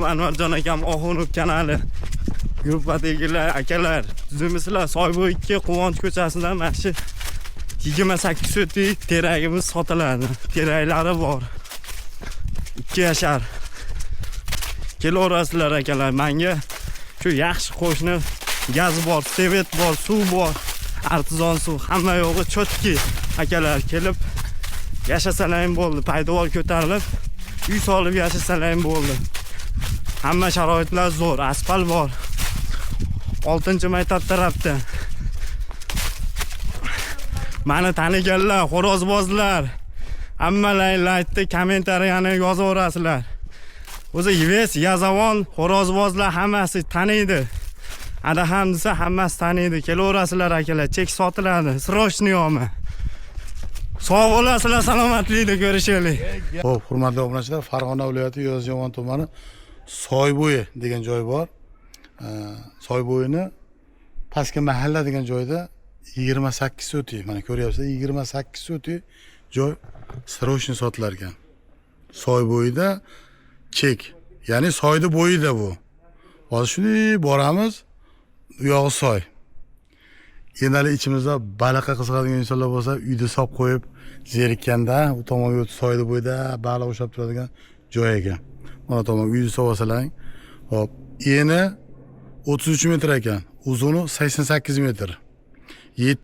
Anvarjon akam Oxunov kanali gruppadagilar akalar tuzimizlar Soybo'y 2 Quvonch ko'chasidan mana shu 28 so'tlik teragimiz sotiladi. Teraklari bor. 2 yashar. Kelaverasizlar akalar. Menga shu yaxshi qo'shni gaz bor, sevet bor, suv bor, artizon suv, hamma yo'g'i chotki akalar kelib yashasalaring bo'ldi. Paydavor ko'tarilib, uy solib yashasalaring bo'ldi. Hamma sharoitlar zo'r, asfalt bor. 6-maktab tarafda. Meni taniganlar, xo'rozbozlar, hammalar laytda kommentariyani yozaverasizlar. O'zi Yves, Yazavon, xo'rozbozlar hammasi taniydi. Ada ham desa hammasi taniydi. Kelaverasizlar akalar, chek sotiladi. Srochniyomi. Sog' bo'lasizlar, salomatlikda ko'rishaylik. Xo'p, hurmatli obunachilar, Farg'ona viloyati Yozyovon tumani Soybo'y degan joy bor. Soybo'yni pastki mahalla degan joyda 28 so'tik, mana ko'ryapsizlar, 28 so'tik joy srochni sotilar ekan. Soybo'yda chek, ya'ni soyni bo'yida bu. Hozir shunday boramiz, u yog'i soy. Endi ichimizda baliqqa qiziqadigan insonlar bo'lsa, uyda solib qo'yib zerikkanda, u tomonga o'tib soyni bo'yida baliq o'shab turadigan joy ekan. Mana tomon uyni solib olsalaring. Hop, eni 33 metr ekan, uzuni 88 metr.